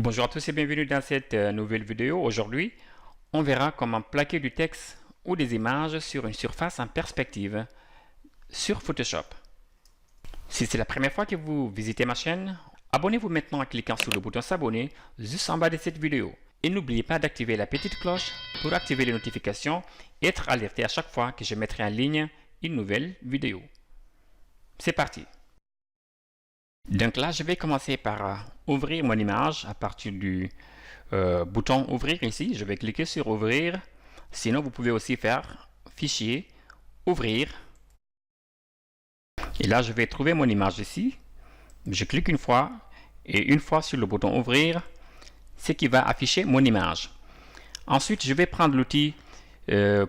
Bonjour à tous et bienvenue dans cette nouvelle vidéo. Aujourd'hui, on verra comment plaquer du texte ou des images sur une surface en perspective sur Photoshop. Si c'est la première fois que vous visitez ma chaîne, abonnez-vous maintenant en cliquant sur le bouton s'abonner juste en bas de cette vidéo. Et n'oubliez pas d'activer la petite cloche pour activer les notifications et être alerté à chaque fois que je mettrai en ligne une nouvelle vidéo. C'est parti! Donc là, je vais commencer par ouvrir mon image à partir du bouton ouvrir ici. Je vais cliquer sur ouvrir. Sinon, vous pouvez aussi faire fichier, ouvrir. Et là, je vais trouver mon image ici. Je clique une fois et une fois sur le bouton ouvrir, c'est qui va afficher mon image. Ensuite, je vais prendre l'outil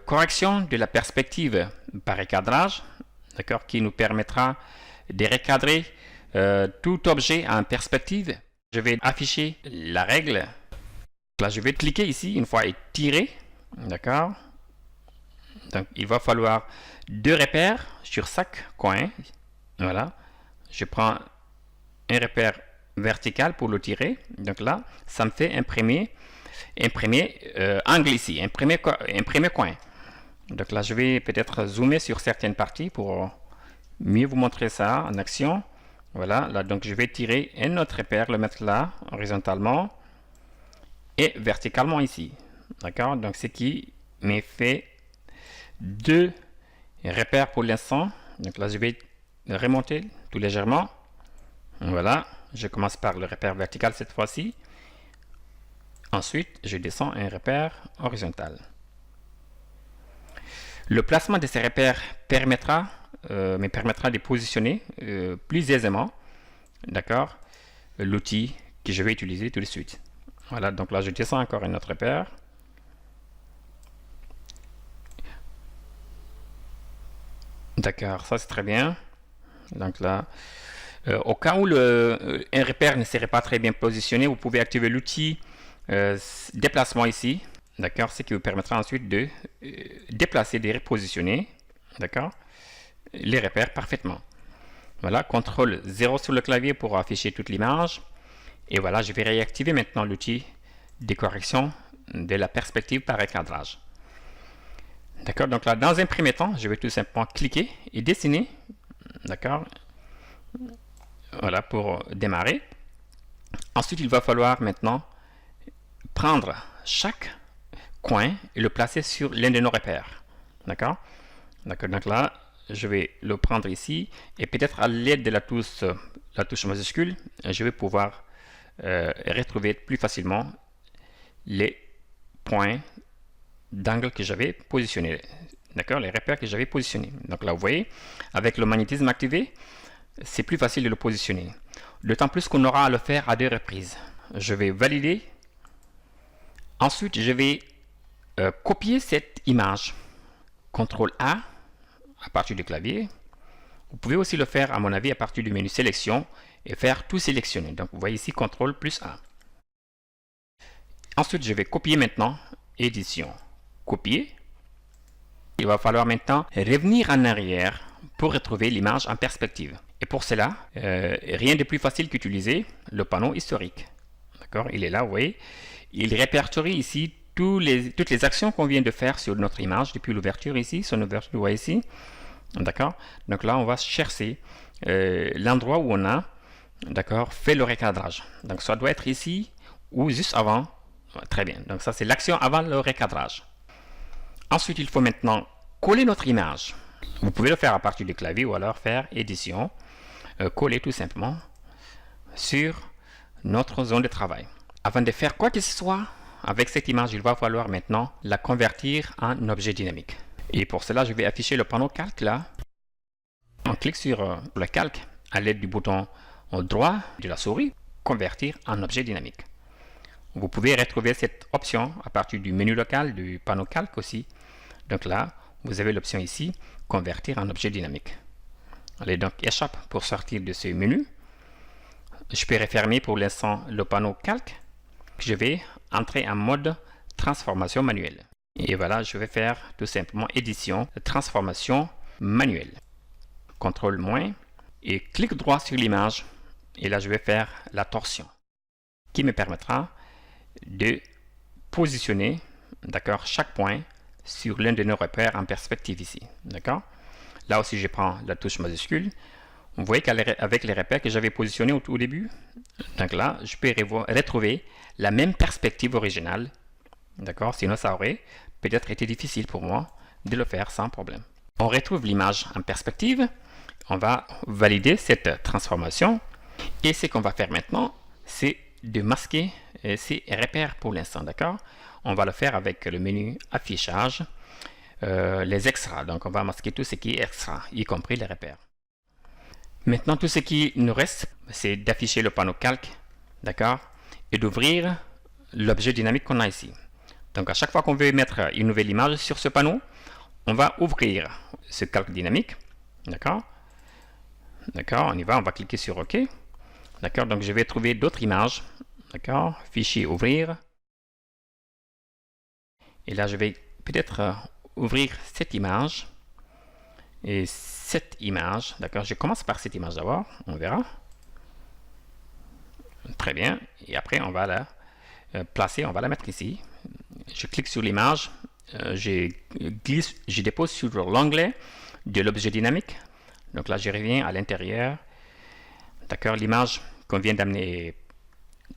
correction de la perspective par recadrage, d'accord, qui nous permettra de recadrer tout objet en perspective. Je vais afficher la règle. Là, je vais cliquer ici une fois et tirer. D'accord. Donc, il va falloir deux repères sur chaque coin. Voilà. Je prends un repère vertical pour le tirer. Donc là, ça me fait imprimer angle ici, imprimer coin. Donc là, je vais peut-être zoomer sur certaines parties pour mieux vous montrer ça en action. Voilà, là donc je vais tirer un autre repère, le mettre là, horizontalement et verticalement ici. D'accord, donc ce qui me fait deux repères pour l'instant. Donc là je vais remonter tout légèrement. Voilà, je commence par le repère vertical cette fois-ci. Ensuite, je descends un repère horizontal. Le placement de ces repères me permettra de positionner plus aisément, d'accord, l'outil que je vais utiliser tout de suite. Voilà, donc là je descends encore un autre repère. D'accord, ça c'est très bien. Donc là, au cas où un repère ne serait pas très bien positionné, vous pouvez activer l'outil déplacement ici. D'accord, ce qui vous permettra ensuite de déplacer, de repositionner, d'accord, les repères parfaitement. Voilà, CTRL 0 sur le clavier pour afficher toute l'image. Et voilà, je vais réactiver maintenant l'outil de correction de la perspective par recadrage. D'accord, donc là, dans un premier temps, je vais tout simplement cliquer et dessiner. D'accord, voilà, pour démarrer. Ensuite, il va falloir maintenant prendre chaque coin et le placer sur l'un de nos repères. D'accord, donc là, je vais le prendre ici et peut-être à l'aide de la touche majuscule, je vais pouvoir retrouver plus facilement les points d'angle que j'avais positionnés. D'accord, les repères que j'avais positionnés. Donc là, vous voyez, avec le magnétisme activé, c'est plus facile de le positionner. D'autant plus qu'on aura à le faire à deux reprises. Je vais valider. Ensuite, je vais copier cette image. CTRL A à partir du clavier. Vous pouvez aussi le faire, à mon avis, à partir du menu sélection et faire tout sélectionner. Donc, vous voyez ici CTRL plus A. Ensuite, je vais copier maintenant, édition, copier. Il va falloir maintenant revenir en arrière pour retrouver l'image en perspective. Et pour cela, rien de plus facile qu'utiliser le panneau historique. D'accord, il est là, vous voyez. Il répertorie ici toutes les actions qu'on vient de faire sur notre image depuis l'ouverture ici, son ouverture, vous voyez ici. D'accord, donc là on va chercher l'endroit où on a, d'accord, fait le recadrage. Donc ça doit être ici ou juste avant. Très bien, donc ça c'est l'action avant le recadrage. Ensuite il faut maintenant coller notre image. Vous pouvez le faire à partir du clavier ou alors faire édition, coller tout simplement sur notre zone de travail. Avant de faire quoi que ce soit avec cette image, il va falloir maintenant la convertir en objet dynamique. Et pour cela, je vais afficher le panneau calque là. On clique sur le calque à l'aide du bouton droit de la souris, convertir en objet dynamique. Vous pouvez retrouver cette option à partir du menu local du panneau calque aussi. Donc là, vous avez l'option ici, convertir en objet dynamique. Allez, donc échappe pour sortir de ce menu. Je peux refermer pour l'instant le panneau calque. Je vais entrer en mode transformation manuelle. Et voilà, je vais faire tout simplement édition, transformation manuelle. CTRL- et clic droit sur l'image. Et là, je vais faire la torsion. qui me permettra de positionner, d'accord, chaque point sur l'un de nos repères en perspective ici, d'accord. Là aussi, je prends la touche majuscule. Vous voyez qu'avec les repères que j'avais positionnés au tout début, donc là, je peux retrouver la même perspective originale, d'accord. Sinon, ça aurait peut-être été difficile pour moi de le faire sans problème. On retrouve l'image en perspective. On va valider cette transformation. Et ce qu'on va faire maintenant, c'est de masquer ces repères pour l'instant, d'accord. On va le faire avec le menu affichage, les extras. Donc, on va masquer tout ce qui est extra, y compris les repères. Maintenant, tout ce qui nous reste, c'est d'afficher le panneau calque, d'accord, et d'ouvrir l'objet dynamique qu'on a ici. Donc, à chaque fois qu'on veut mettre une nouvelle image sur ce panneau, on va ouvrir ce calque dynamique, d'accord. D'accord, on y va, on va cliquer sur OK. D'accord, donc je vais trouver d'autres images. D'accord, fichier ouvrir. Et là, je vais peut-être ouvrir cette image. Et cette image, d'accord, je commence par cette image d'abord, on verra. Très bien, et après on va la placer, on va la mettre ici. Je clique sur l'image, je dépose sur l'onglet de l'objet dynamique. Donc là, je reviens à l'intérieur. D'accord, l'image qu'on vient d'amener est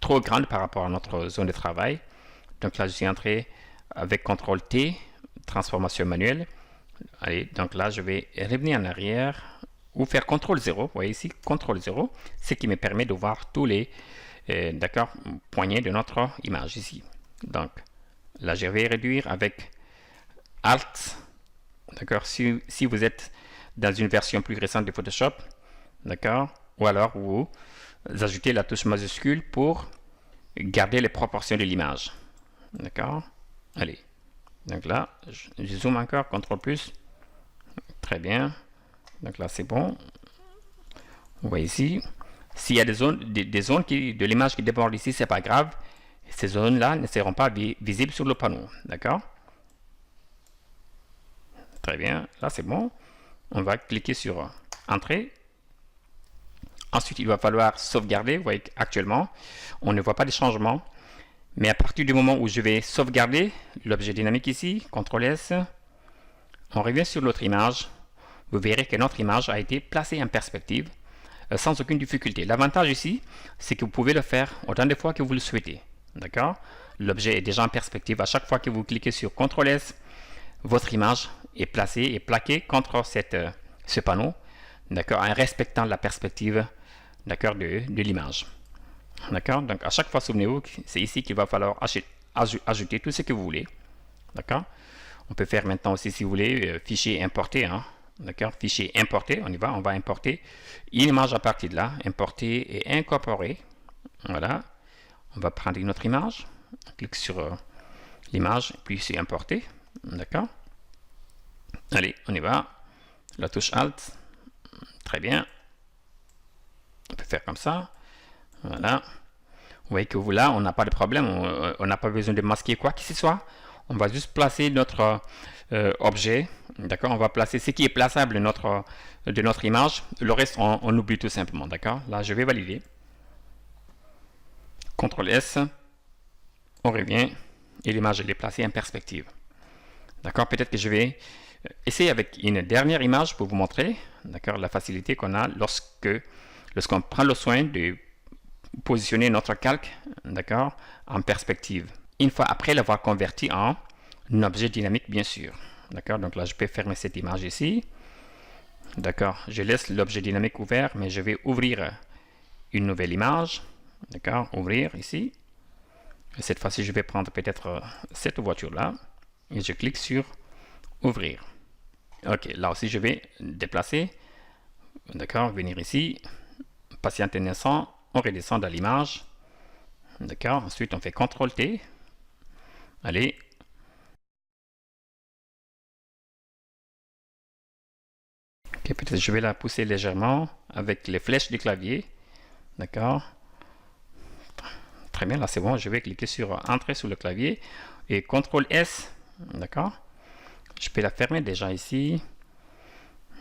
trop grande par rapport à notre zone de travail. Donc là, je suis entré avec CTRL T, transformation manuelle. Allez, donc là, je vais revenir en arrière ou faire CTRL 0. Vous voyez ici, CTRL 0, ce qui me permet de voir tous les poignées de notre image ici. Donc là, je vais réduire avec Alt. D'accord, si vous êtes dans une version plus récente de Photoshop, d'accord, ou alors vous ajoutez la touche majuscule pour garder les proportions de l'image, d'accord. Allez, donc là, je zoome encore, CTRL plus, très bien, donc là c'est bon. Vous voyez ici, s'il y a des zones de l'image qui débordent ici, c'est pas grave, ces zones là ne seront pas visibles sur le panneau, d'accord. Très bien, là c'est bon. On va cliquer sur Entrée. Ensuite, il va falloir sauvegarder. Vous voyez qu'actuellement, on ne voit pas de changement. Mais à partir du moment où je vais sauvegarder l'objet dynamique ici, CTRL S, on revient sur notre image. Vous verrez que notre image a été placée en perspective sans aucune difficulté. L'avantage ici, c'est que vous pouvez le faire autant de fois que vous le souhaitez. D'accord? L'objet est déjà en perspective. À chaque fois que vous cliquez sur CTRL S, votre image est placée et plaquée contre ce panneau, d'accord, en respectant la perspective, d'accord, de l'image. D'accord, donc à chaque fois, souvenez-vous que c'est ici qu'il va falloir ajouter tout ce que vous voulez. D'accord, on peut faire maintenant aussi, si vous voulez, fichier importé. Hein, d'accord, fichier importé, on y va, on va importer une image à partir de là, importer et incorporer. Voilà, on va prendre une autre image, on clique sur l'image, puis c'est importer. D'accord. Allez, on y va. La touche Alt. Très bien. On peut faire comme ça. Voilà. Vous voyez que là, on n'a pas de problème. On n'a pas besoin de masquer quoi que ce soit. On va juste placer notre objet. D'accord. On va placer ce qui est plaçable de notre image. Le reste, on oublie tout simplement. D'accord. Là, je vais valider. CTRL S. On revient. Et l'image, elle est placée en perspective. D'accord, peut-être que je vais essayer avec une dernière image pour vous montrer, d'accord, la facilité qu'on a lorsqu'on prend le soin de positionner notre calque, d'accord, en perspective. Une fois après l'avoir converti en objet dynamique, bien sûr. D'accord, donc là, je peux fermer cette image ici. D'accord, je laisse l'objet dynamique ouvert, mais je vais ouvrir une nouvelle image. D'accord, ouvrir ici. Et cette fois-ci, je vais prendre peut-être cette voiture-là. Et je clique sur ouvrir. Ok, là aussi je vais déplacer. D'accord, venir ici. Patienter un instant. On redescend dans l'image. D'accord, ensuite on fait CTRL T. Allez. Ok, peut-être je vais la pousser légèrement avec les flèches du clavier. D'accord. Très bien, là c'est bon. Je vais cliquer sur Entrée sur le clavier et CTRL S. D'accord, je peux la fermer déjà ici.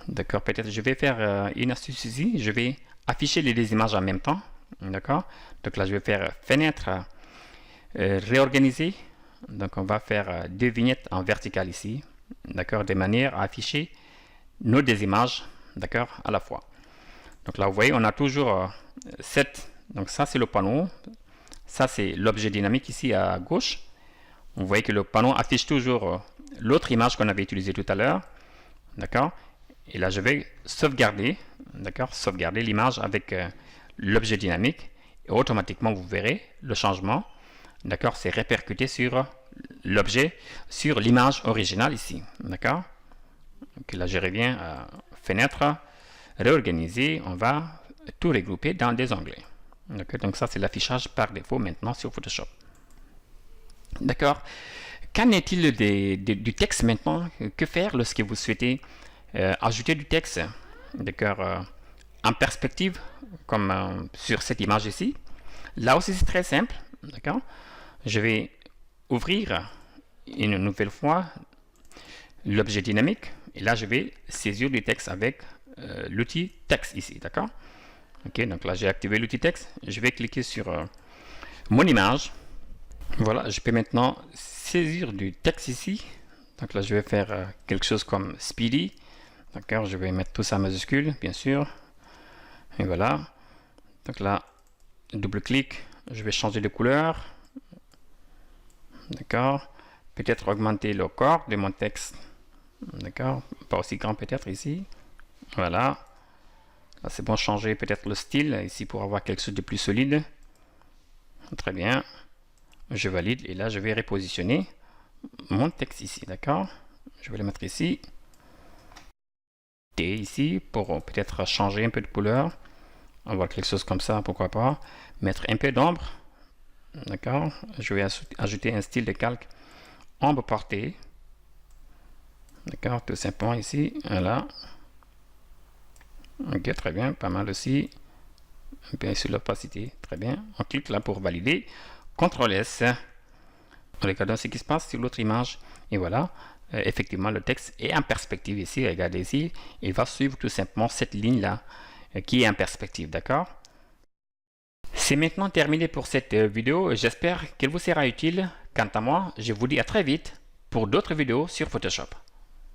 D'accord, peut-être je vais faire une astuce ici. Je vais afficher les deux images en même temps. D'accord? Donc là, je vais faire fenêtre réorganiser. Donc on va faire deux vignettes en vertical ici. D'accord? De manière à afficher nos deux images, d'accord, à la fois. Donc là, vous voyez, on a toujours 7. Donc ça, c'est le panneau. Ça, c'est l'objet dynamique ici à gauche. Vous voyez que le panneau affiche toujours l'autre image qu'on avait utilisée tout à l'heure. D'accord? Et là, je vais sauvegarder, d'accord, sauvegarder l'image avec l'objet dynamique. Et automatiquement, vous verrez le changement. D'accord? C'est répercuté sur l'objet, sur l'image originale ici. D'accord? Donc là, je reviens à fenêtre, réorganiser. On va tout regrouper dans des onglets. Donc ça, c'est l'affichage par défaut maintenant sur Photoshop. D'accord. Qu'en est-il du texte maintenant? Que faire lorsque vous souhaitez ajouter du texte, d'accord, en perspective, comme sur cette image ici? Là aussi, c'est très simple. D'accord. Je vais ouvrir une nouvelle fois l'objet dynamique et là, je vais saisir du texte avec l'outil texte ici. D'accord. Ok, donc là, j'ai activé l'outil texte. Je vais cliquer sur mon image. Voilà, je peux maintenant saisir du texte ici. Donc là, je vais faire quelque chose comme Speedy. D'accord, je vais mettre tout ça en majuscule, bien sûr. Et voilà. Donc là, double-clic. Je vais changer de couleur. D'accord. Peut-être augmenter le corps de mon texte. D'accord. Pas aussi grand peut-être ici. Voilà. Là, c'est bon, changer peut-être le style ici pour avoir quelque chose de plus solide. Très bien. Je valide et là, je vais repositionner mon texte ici. D'accord. Je vais le mettre ici. T ici pour peut-être changer un peu de couleur. On voit quelque chose comme ça, pourquoi pas. Mettre un peu d'ombre. D'accord. Je vais ajouter un style de calque ombre portée. D'accord, tout simplement ici. Voilà. Ok, très bien, pas mal aussi. Bien sur l'opacité, très bien. On clique là pour valider. CTRL S. Regardons ce qui se passe sur l'autre image. Et voilà. Effectivement, le texte est en perspective ici. Regardez ici. Il va suivre tout simplement cette ligne-là qui est en perspective. D'accord? C'est maintenant terminé pour cette vidéo. J'espère qu'elle vous sera utile. Quant à moi, je vous dis à très vite pour d'autres vidéos sur Photoshop.